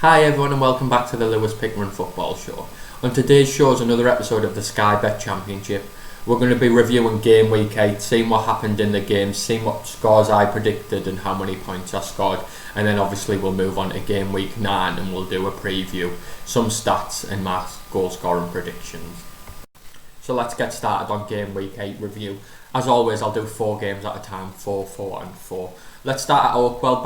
Hi everyone and welcome back to the Lewis Pickman Football Show. On today's show is another episode of the Sky Bet Championship. We're going to be reviewing game week 8, seeing what happened in the game, seeing what scores I predicted and how many points I scored, and then obviously we'll move on to game week 9 and we'll do a preview, some stats and my goal scoring predictions. So let's get started on game week 8 review. As always, I'll do 4 games at a time, 4, 4 and 4. Let's start at Oakwell,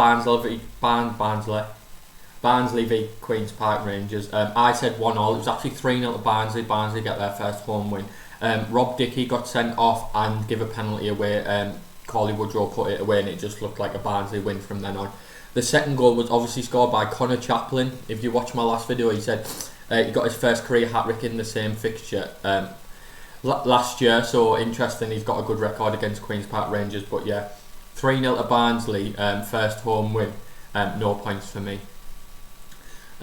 Barnsley v Queen's Park Rangers. I said 1-1. It was actually 3-0 to Barnsley. Barnsley get their first home win. Rob Dickey got sent off and give a penalty away. Corley Woodrow put it away and it just looked like a Barnsley win from then on. The second goal was obviously scored by Connor Chaplin. If you watch my last video, he said he got his first career hat-trick in the same fixture last year. So interesting, he's got a good record against Queen's Park Rangers. But yeah, 3-0 to Barnsley, first home win. No points for me.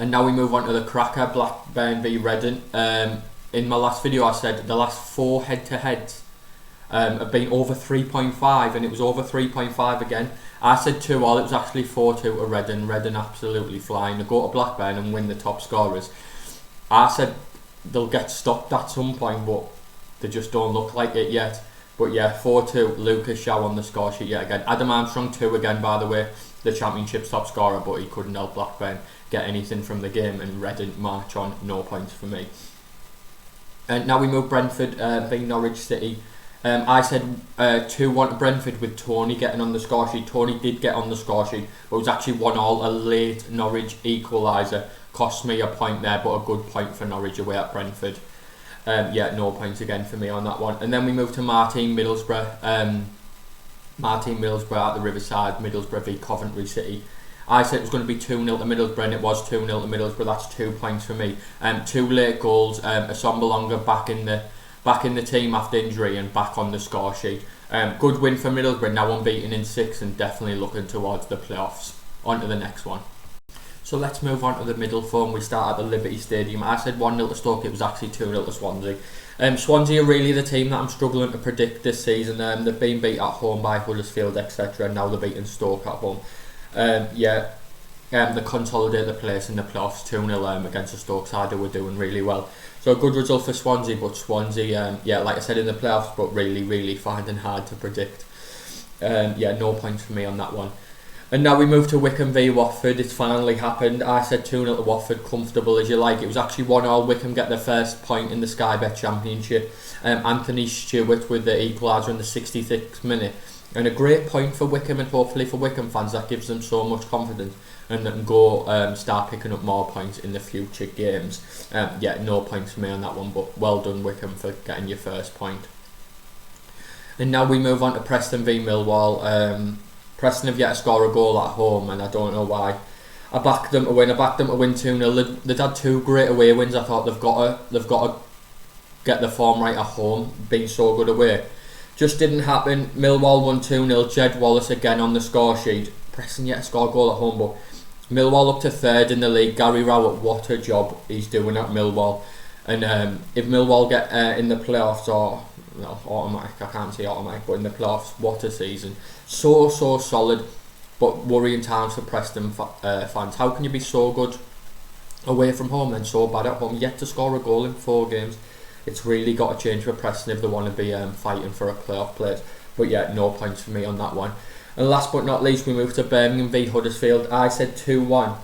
And now we move on to the cracker, Blackburn v Reading. In my last video I said the last 4 head-to-heads have been over 3.5 and it was over 3.5 again. I said 2-2, it was actually 4-2 to Reading. Reading absolutely flying. They go to Blackburn and win the top scorers. I said they'll get stopped at some point but they just don't look like it yet. But yeah, 4-2, Lucas Shaw on the score sheet yet again. Adam Armstrong 2 again, by the way, the championship's top scorer, but he couldn't help Blackburn get anything from the game, and Reading march on, no points for me. And now we move Brentford v Norwich City. I said 2-1 to Brentford with Tony getting on the score sheet. Tony did get on the score sheet, but it was actually 1-1, a late Norwich equaliser. Cost me a point there, but a good point for Norwich away at Brentford. Yeah, no points again for me on that one. And then we move to Martin Middlesbrough. Martin Middlesbrough at the Riverside, Middlesbrough v Coventry City. I said it was going to be 2-0 to Middlesbrough and it was 2-0 to Middlesbrough. That's 2 points for me. 2 late goals. Assombalonga back in the team after injury and back on the score sheet. Good win for Middlesbrough, now unbeaten in 6 and definitely looking towards the playoffs. On to the next one. So let's move on to the middle four. We start at the Liberty Stadium. I said 1-0 to Stoke, it was actually 2-0 to Swansea. Swansea are really the team that I'm struggling to predict this season. They've been beat at home by Huddersfield, etc. and now they're beating Stoke at home. They consolidate the place in the playoffs 2-0 against the Stoke side who were doing really well. So a good result for Swansea, but Swansea, like I said, in the playoffs, but really finding hard to predict. No points for me on that one. And now we move to Wycombe v Watford. It's finally happened. I said 2-0 to Watford, comfortable as you like. It was actually 1-1. Wycombe get their first point in the Sky Bet Championship. Anthony Stewart with the equaliser in the 66th minute. And a great point for Wycombe, and hopefully for Wycombe fans that gives them so much confidence and they can go start picking up more points in the future games. No points for me on that one, but well done Wycombe for getting your first point. And now we move on to Preston v Millwall. Preston have yet to score a goal at home and I don't know why. I backed them to win 2-0. They've had 2 great away wins. I thought they've got to get the form right at home, being so good away. Just didn't happen. Millwall won 2-0. Jed Wallace again on the score sheet. Preston yet to score a goal at home, but Millwall up to 3rd in the league. Gary Rowett, what a job he's doing at Millwall. And if Millwall get in the playoffs, or automatic, I can't say automatic, but in the playoffs, what a season. So solid, but worrying times for Preston fans. How can you be so good away from home and so bad at home, yet to score a goal in 4 games? It's really got to change for Preston if they want to be fighting for a playoff place. But yeah, no points for me on that one. And last but not least, we move to Birmingham v Huddersfield. I said 2-1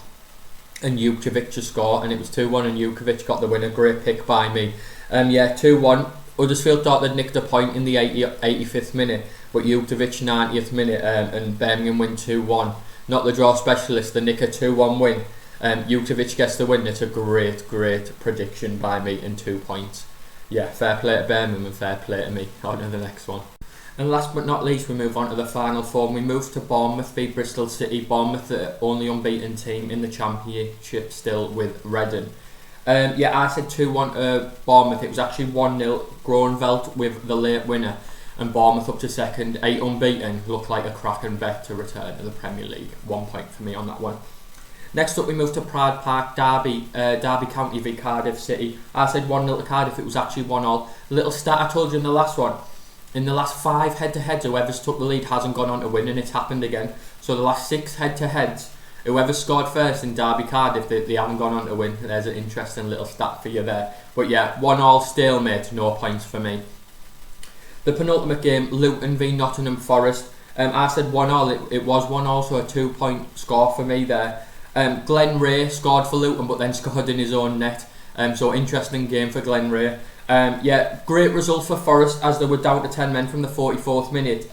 and Jukovic to score, and it was 2-1 and Jukovic got the winner. Great pick by me. 2-1. Huddersfield thought they'd nicked a point in the 85th minute, but Jukovic 90th minute and Birmingham win 2-1. Not the draw specialist, the nick a 2-1 win. Jukovic gets the win. It's a great prediction by me in 2 points. Yeah, fair play to Birmingham and fair play to me. On to the next one. And last but not least, we move on to the final four. We move to Bournemouth v Bristol City. Bournemouth, the only unbeaten team in the Championship still with Reading. I said 2-1 to Bournemouth. It was actually 1-0. Groenveld with the late winner. And Bournemouth up to 2nd, 8 unbeaten. Looked like a cracking bet to return to the Premier League. 1 point for me on that one. Next up we move to Pride Park, Derby County v Cardiff City. I said 1-0 to Cardiff, it was actually 1-1. Little stat I told you in the last one. In the last 5 head-to-heads, whoever's took the lead hasn't gone on to win, and it's happened again. So the last 6 head-to-heads, Whoever scored first in Derby Cardiff, they haven't gone on to win. There's an interesting little stat for you there. But yeah, 1-1 stalemate, no points for me. The penultimate game, Luton v Nottingham Forest. I said 1-1, it was 1-1, so a 2-point score for me there. Glenn Ray scored for Luton, but then scored in his own net. So interesting game for Glenn Ray. Yeah, great result for Forest as they were down to 10 men from the 44th minute.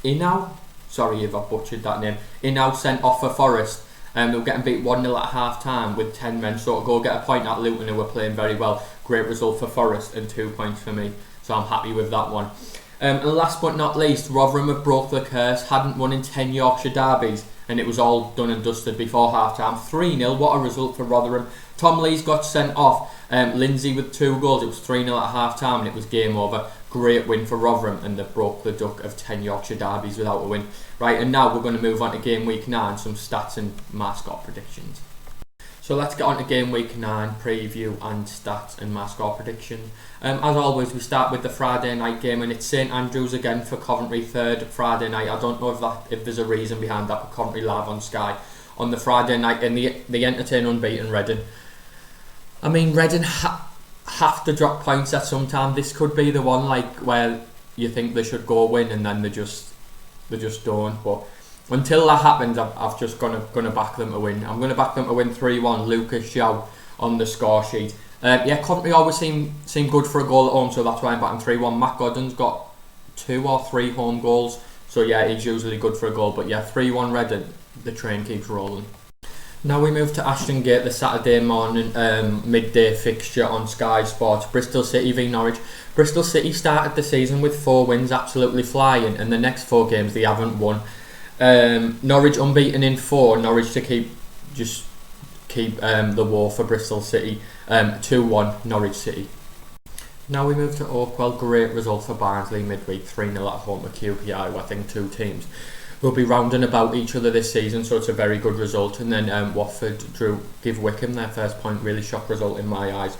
Inau, sorry if I butchered that name. Inau sent off for Forest. They were getting beat 1-0 at half time with 10 men. So to go get a point at Luton, who were playing very well. Great result for Forest and 2 points for me. So I'm happy with that one. And last but not least, Rotherham have broke the curse. Hadn't won in 10 Yorkshire derbies, and it was all done and dusted before half time. 3-0, what a result for Rotherham. Tom Lees got sent off. Lindsay with 2 goals. It was 3-0 at half time and it was game over. Great win for Rotherham, and they broke the duck of 10 Yorkshire derbies without a win. Right, and now we're going to move on to game week 9, some stats and mascot predictions. So let's get on to game week 9 preview and stats and mascot predictions. As always, we start with the Friday night game, and it's St Andrews again for Coventry, third Friday night. I don't know if there's a reason behind that, but Coventry live on Sky on the Friday night, and they entertain unbeaten Reading. I mean, Reading have to drop points at some time. This could be the one, like, where you think they should go win and then they just don't. But until that happens, I've just gonna back them to win. I'm going to back them to win 3-1. Lucas Zhao on the score sheet. Yeah, Coventry always seem good for a goal at home, so that's why I'm backing 3-1. Matt Godden's got 2 or 3 home goals, so yeah, he's usually good for a goal. But yeah, 3-1 Reading. The train keeps rolling. Now we move to Ashton Gate, the Saturday morning midday fixture on Sky Sports. Bristol City v Norwich. Bristol City started the season with 4 wins, absolutely flying, and the next 4 games they haven't won. Norwich unbeaten in 4. Norwich to keep the war for Bristol City. 2-1 Norwich City. Now we move to Oakwell. Great result for Barnsley midweek, 3-0 at home to QPR. I think 2 teams will be rounding about each other this season, so it's a very good result. And then Watford give Wycombe their first point. Really shock result in my eyes.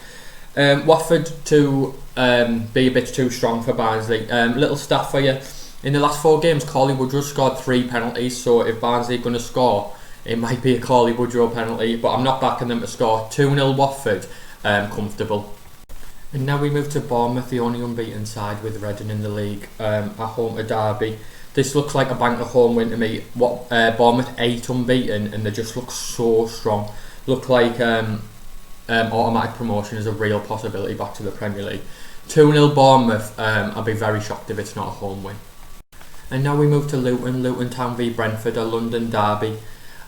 Watford to be a bit too strong for Barnsley. Little stat for you. In the last 4 games, Cauley Woodrow scored 3 penalties, so if Barnsley are going to score, it might be a Cauley Woodrow penalty, but I'm not backing them to score. 2-0 Watford, comfortable. And now we move to Bournemouth, the only unbeaten side with Reading in the league, at home to Derby. This looks like a bank of home win to me. Bournemouth 8 unbeaten, and they just look so strong. Look like automatic promotion is a real possibility back to the Premier League. 2-0 Bournemouth. I'd be very shocked if it's not a home win. And now we move to Luton Town v Brentford, a London derby.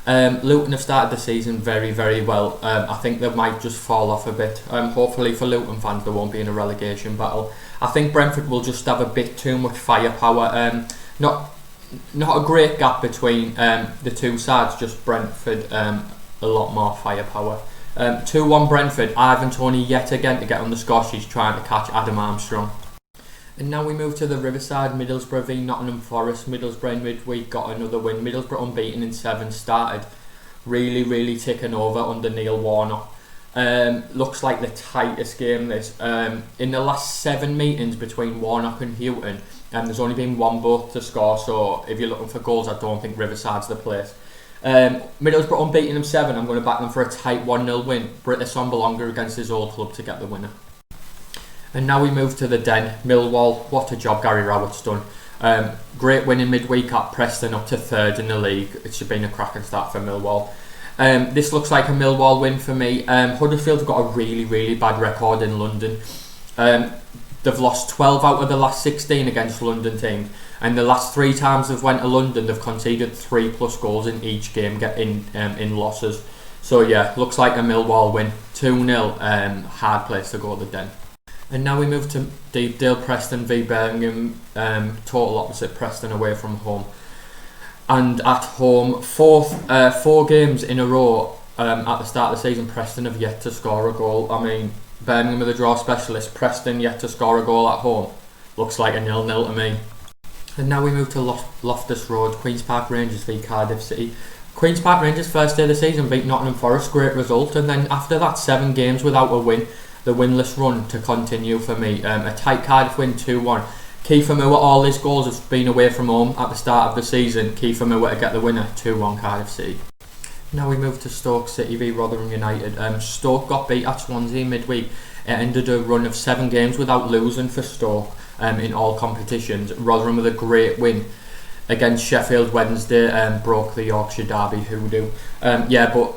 Luton have started the season very, very well. I think they might just fall off a bit. Hopefully for Luton fans, they won't be in a relegation battle. I think Brentford will just have a bit too much firepower. Not a great gap between the 2 sides, just Brentford a lot more firepower. 2-1 Brentford. Ivan Toney yet again to get on the score sheet, trying to catch Adam Armstrong. And now we move to the Riverside, Middlesbrough v Nottingham Forest. Middlesbrough in midweek got another win. Middlesbrough unbeaten in 7, started really, really ticking over under Neil Warnock. Looks like the tightest game this. In the last 7 meetings between Warnock and Houghton, there's only been 1 both to score, so if you're looking for goals, I don't think Riverside's the place. Middlesbrough unbeaten in 7, I'm going to back them for a tight 1-0 win. Britta Sombolonga against his old club to get the winner. And now we move to the Den, Millwall. What a job Gary Rowett's done. Great win in midweek at Preston, up to 3rd in the league. It should have been a cracking start for Millwall. This looks like a Millwall win for me. Huddersfield have got a really, really bad record in London. They've lost 12 out of the last 16 against London teams, and the last 3 times they've went to London, they've conceded 3+ goals in each game, in losses. So yeah, looks like a Millwall win. 2-0, hard place to go to the Den. And now we move to Deepdale, Preston v Birmingham. Total opposite, Preston away from home. And at home, 4 games in a row at the start of the season, Preston have yet to score a goal. I mean, Birmingham are the draw specialist, Preston yet to score a goal at home. Looks like a 0-0 to me. And now we move to Loftus Road, Queen's Park Rangers v Cardiff City. Queen's Park Rangers first day of the season beat Nottingham Forest, great result, and then after that 7 games without a win, the winless run to continue for me. A tight Cardiff win, 2-1. Kiefer Moore, all his goals have been away from home at the start of the season. Kiefer Moore to get the winner, 2-1 Cardiff City. Now we move to Stoke City v Rotherham United. Stoke got beat at Swansea midweek. It ended a run of 7 games without losing for Stoke in all competitions. Rotherham with a great win against Sheffield Wednesday, broke the Yorkshire Derby hoodoo. But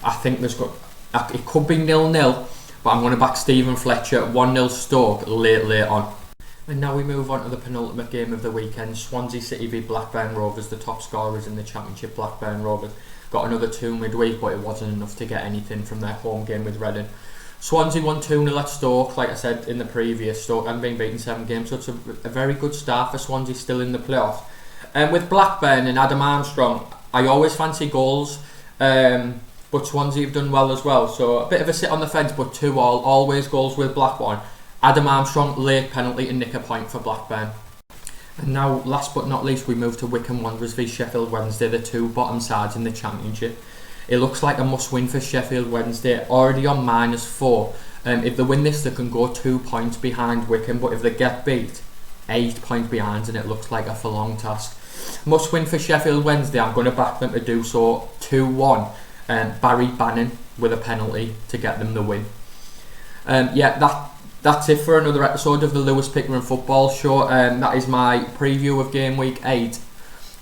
I think it could be 0-0, but I'm going to back Stephen Fletcher 1-0 Stoke late on. And now we move on to the penultimate game of the weekend. Swansea City v Blackburn Rovers. The top scorers in the Championship, Blackburn Rovers, got another 2 midweek, but it wasn't enough to get anything from their home game with Reading. Swansea won 2-0 at Stoke, like I said in the previous. Stoke hadn't been beaten 7 games, so it's a very good start for Swansea, still in the playoffs. With Blackburn and Adam Armstrong, I always fancy goals, but Swansea have done well as well, so a bit of a sit on the fence, but 2-2, always goals with Blackburn. Adam Armstrong, late penalty to nick a point for Blackburn. And now, last but not least, we move to Wycombe Wanderers v Sheffield Wednesday, the 2 bottom sides in the Championship. It looks like a must-win for Sheffield Wednesday, already on -4. If they win this, they can go 2 points behind Wycombe, but if they get beat, 8 points behind, and it looks like a for-long task. Must-win for Sheffield Wednesday. I'm going to back them to do so 2-1. Barry Bannon with a penalty to get them the win. That's it for another episode of the Lewis Pickering Football Show. That is my preview of Game Week 8.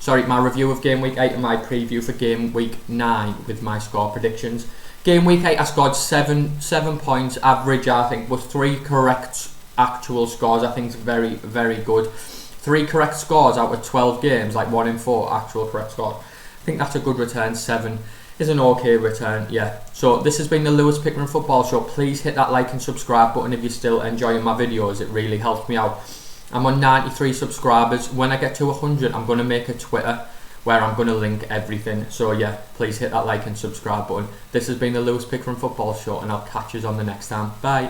My review of Game Week 8 and my preview for Game Week 9 with my score predictions. Game Week 8, I scored 7 points average, I think, with 3 correct actual scores. I think it's very, very good. 3 correct scores out of 12 games, like 1 in 4 actual correct scores. I think that's a good return. 7 is an okay return, yeah. So this has been the Lewis Pickering Football Show. Please hit that like and subscribe button if you're still enjoying my videos. It really helps me out. I'm on 93 subscribers. When I get to 100, I'm going to make a Twitter where I'm going to link everything. So yeah, please hit that like and subscribe button. This has been the Lewis Pickering Football Show, and I'll catch you on the next time. Bye.